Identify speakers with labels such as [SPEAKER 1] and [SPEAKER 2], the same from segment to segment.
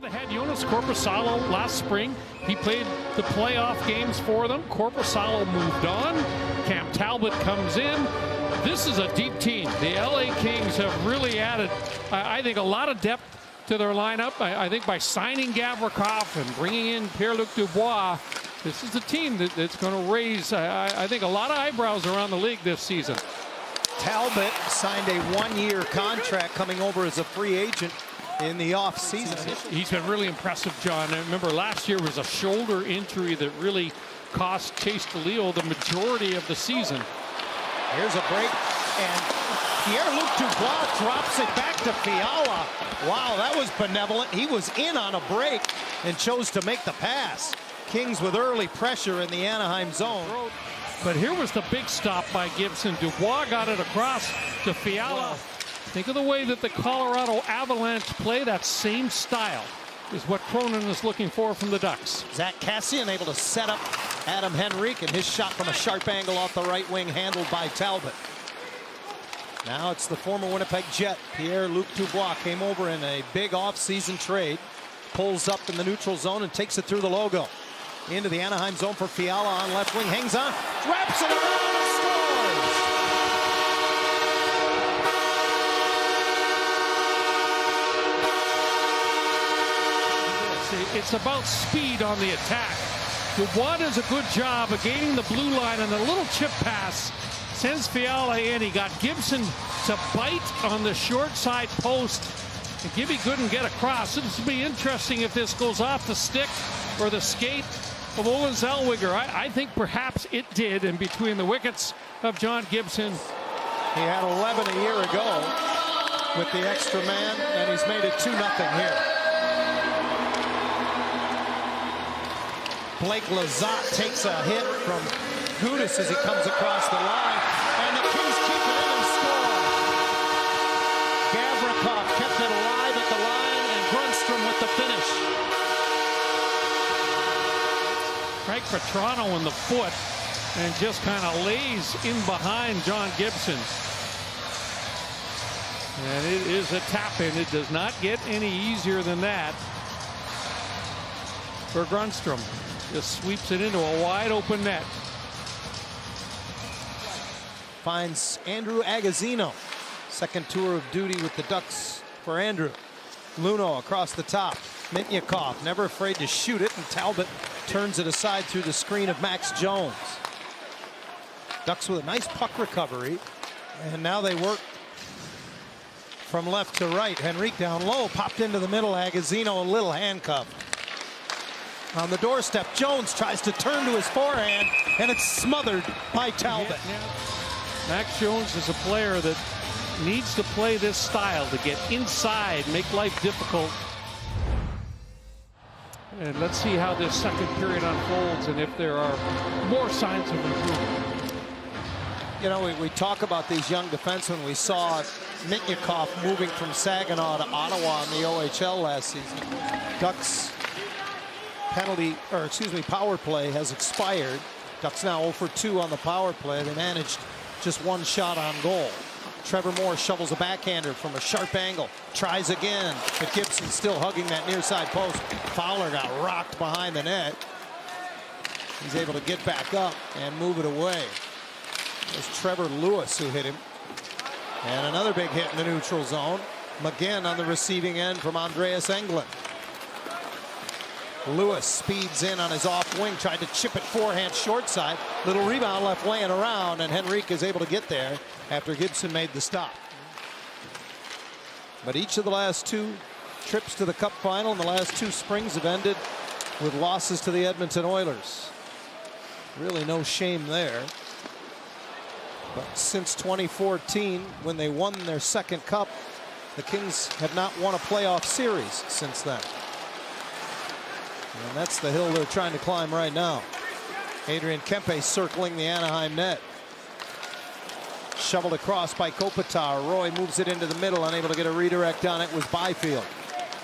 [SPEAKER 1] They had Jonas Korpisalo last spring. He played the playoff games for them. Korpisalo moved on. Cam Talbot comes in. This is a deep team. The LA Kings have really added, I think, a lot of depth to their lineup. I think by signing Gavrikov and bringing in Pierre-Luc Dubois, this is a team that's going to raise, I think, a lot of eyebrows around the league this season.
[SPEAKER 2] Talbot signed a one-year contract coming over as a free agent in the off-season.
[SPEAKER 1] He's been really impressive, John. I remember last year was a shoulder injury that really cost Chase DeLeo the majority of the season.
[SPEAKER 2] Here's a break, and Pierre-Luc Dubois drops it back to Fiala. Wow, that was benevolent. He was in on a break and chose to make the pass. Kings with early pressure in the Anaheim zone.
[SPEAKER 1] But here was the big stop by Gibson. Dubois got it across to Fiala. Think of the way that the Colorado Avalanche play. That same style is what Cronin is looking for from the Ducks.
[SPEAKER 2] Zach Cassian able to set up Adam Henrique, and his shot from a sharp angle off the right wing handled by Talbot. Now it's the former Winnipeg Jet, Pierre-Luc Dubois, came over in a big off-season trade, pulls up in the neutral zone and takes it through the logo. Into the Anaheim zone for Fiala on left wing, hangs on, wraps it around and scores!
[SPEAKER 1] It's about speed on the attack. Dubois does a good job of gaining the blue line, and a little chip pass sends Fiala in. He got Gibson to bite on the short side post, and Gibby couldn't get across. This will be interesting if this goes off the stick or the skate of Olen Zellweger. I think perhaps it did, and between the wickets of John Gibson.
[SPEAKER 2] He had 11 a year ago with the extra man, and he's made it 2-0 here. Blake Lizotte takes a hit from Gudas as he comes across the line, and the Kings keep it in and score. Gavrikov kept it alive at the line, and Grundstrom with the finish.
[SPEAKER 1] Frank Petrano in the foot and just kind of lays in behind John Gibson. And it is a tap-in. It does not get any easier than that for Grundstrom. Just sweeps it into a wide open net.
[SPEAKER 2] Finds Andrew Agozzino. Second tour of duty with the Ducks for Andrew. Luno across the top. Mitnyakov never afraid to shoot it, and Talbot turns it aside through the screen of Max Jones. Ducks with a nice puck recovery, and now they work from left to right. Henrique down low, popped into the middle. Agozzino a little handcuffed. On the doorstep, Jones tries to turn to his forehand, and it's smothered by Talbot.
[SPEAKER 1] Max Jones is a player that needs to play this style to get inside, make life difficult. And let's see how this second period unfolds and if there are more signs of improvement.
[SPEAKER 2] You know, we talk about these young defensemen. We saw Mitnyakov moving from Saginaw to Ottawa in the OHL last season. Ducks power play has expired. Ducks now 0 for 2 on the power play. They managed just one shot on goal. Trevor Moore shovels a backhander from a sharp angle. Tries again, but Gibson still hugging that near side post. Fowler got rocked behind the net. He's able to get back up and move it away. It was Trevor Lewis who hit him. And another big hit in the neutral zone. McGinn on the receiving end from Andreas Englund. Lewis speeds in on his off wing, tried to chip it forehand short side. Little rebound left laying around, and Henrique is able to get there after Gibson made the stop. But each of the last 2 trips to the Cup final and the last 2 springs have ended with losses to the Edmonton Oilers. Really no shame there. But since 2014, when they won their second Cup, the Kings have not won a playoff series since then. And that's the hill they're trying to climb right now. Adrian Kempe circling the Anaheim net. Shoveled across by Kopitar. Roy moves it into the middle, unable to get a redirect on it was Byfield.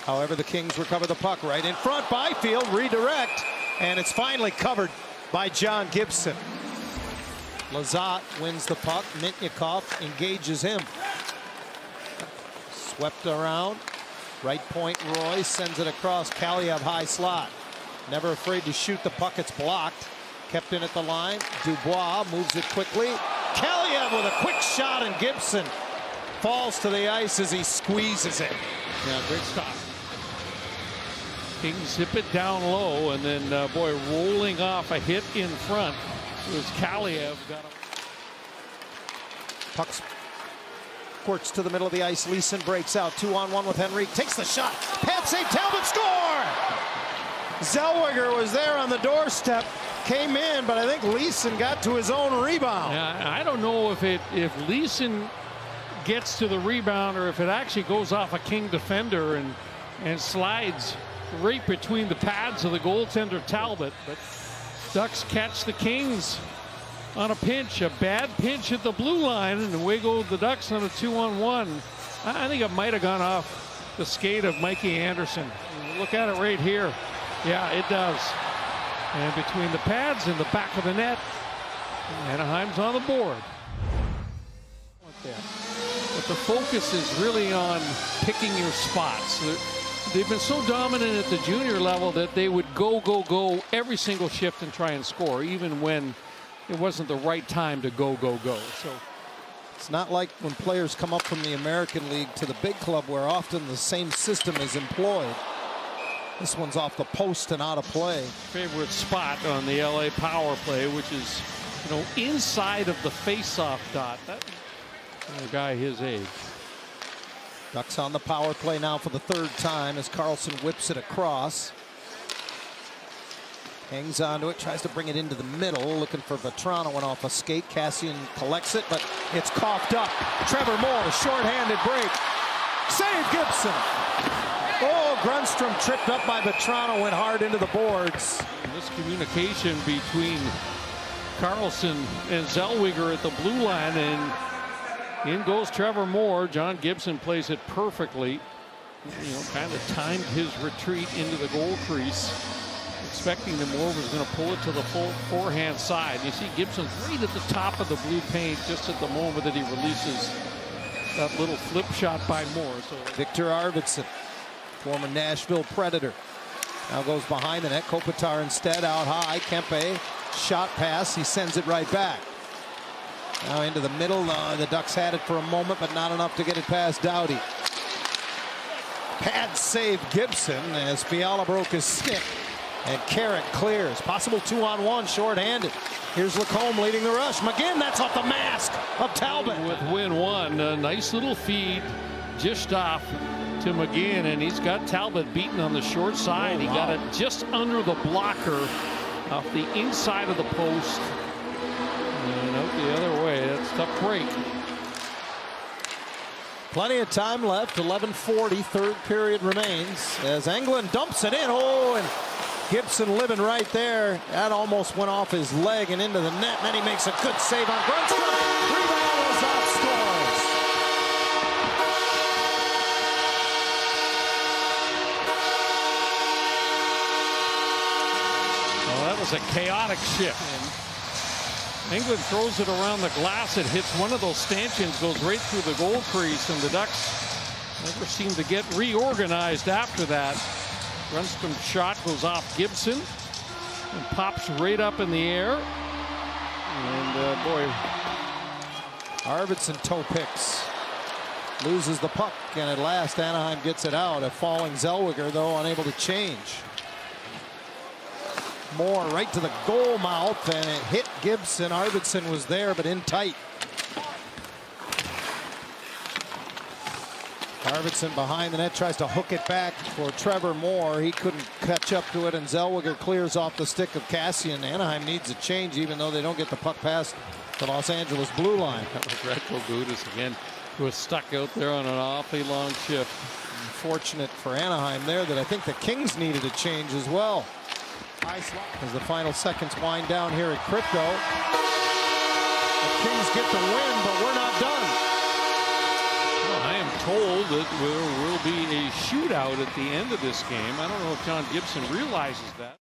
[SPEAKER 2] However, the Kings recover the puck right in front. Byfield redirect, and it's finally covered by John Gibson. Lizotte wins the puck. Mitnyakov engages him. Swept around. Right point, Roy sends it across. Kaliev high slot. Never afraid to shoot the puck. It's blocked. Kept in at the line. Dubois moves it quickly. Kaliev with a quick shot, and Gibson falls to the ice as he squeezes it.
[SPEAKER 1] Yeah, great stop. Kings zip it down low, and then boy, rolling off a hit in front was Kaliev.
[SPEAKER 2] Puck squirts to the middle of the ice. Leeson breaks out. 2-on-1 with Henrique. Takes the shot. Pad save. Talbot score! Zellweger was there on the doorstep. Came in, but I think Leeson got to his own rebound.
[SPEAKER 1] Yeah, I don't know if Leeson gets to the rebound or if it actually goes off a King defender and slides right between the pads of the goaltender Talbot. But Ducks catch the Kings on a pinch, a bad pinch at the blue line, and away go the Ducks on a 2-on-1. I think it might have gone off the skate of Mikey Anderson. Look at it right here. Yeah, it does. And between the pads and the back of the net, Anaheim's on the board. But the focus is really on picking your spots. They've been so dominant at the junior level that they would go every single shift and try and score, even when it wasn't the right time to go. So
[SPEAKER 2] it's not like when players come up from the American League to the big club where often the same system is employed. This one's off the post and out of play.
[SPEAKER 1] Favorite spot on the LA power play, which is, inside of the face-off dot. That a guy his age.
[SPEAKER 2] Ducks on the power play now for the third time as Carlson whips it across. Hangs onto it, tries to bring it into the middle, looking for Vetrano, went off a skate. Kassian collects it, but it's coughed up. Trevor Moore, shorthanded break. Save Gibson. Oh, Grundstrom tripped up by Vetrano, went hard into the boards.
[SPEAKER 1] This communication between Carlson and Zellweger at the blue line, and in goes Trevor Moore. John Gibson plays it perfectly. Kind of timed his retreat into the goal crease, expecting that Moore was going to pull it to the full forehand side. You see Gibson right at the top of the blue paint just at the moment that he releases that little flip shot by Moore. So
[SPEAKER 2] Victor Arvidsson, former Nashville Predator, now goes behind the net. Kopitar instead out high. Kempe, shot pass. He sends it right back. Now into the middle. The Ducks had it for a moment, but not enough to get it past Doughty. Pad save Gibson as Fiala broke his stick. And Carrick clears. Possible 2-on-1, shorthanded. Here's Lacombe leading the rush. McGinn, that's off the mask of Talbot.
[SPEAKER 1] With win one, a nice little feed just off to McGinn, and he's got Talbot beaten on the short side. He got it just under the blocker off the inside of the post. And out the other way. That's a tough break.
[SPEAKER 2] Plenty of time left. 11:40. Third period remains as Englund dumps it in. Oh, and Gibson living right there. That almost went off his leg and into the net. And then he makes a good save on Grundstrom. Rebound was off, scores.
[SPEAKER 1] Well, that was a chaotic shift. England throws it around the glass. It hits one of those stanchions, goes right through the goal crease, and the Ducks never seem to get reorganized after that. Grundstrom's shot goes off Gibson and pops right up in the air. And boy,
[SPEAKER 2] Arvidsson toe picks. Loses the puck, and at last Anaheim gets it out. A falling Zellweger, though, unable to change. Moore right to the goal mouth, and it hit Gibson. Arvidsson was there, but in tight. Arvidsson behind the net, tries to hook it back for Trevor Moore. He couldn't catch up to it, and Zellweger clears off the stick of Kassian. Anaheim needs a change, even though they don't get the puck past the Los Angeles blue line.
[SPEAKER 1] Retro Gudis again was stuck out there on an awfully long shift.
[SPEAKER 2] Unfortunate for Anaheim there that I think the Kings needed a change as well. As the final seconds wind down here at Crypto. The Kings get the win, but we're not done.
[SPEAKER 1] Well, I am told that there will be a shootout at the end of this game. I don't know if John Gibson realizes that.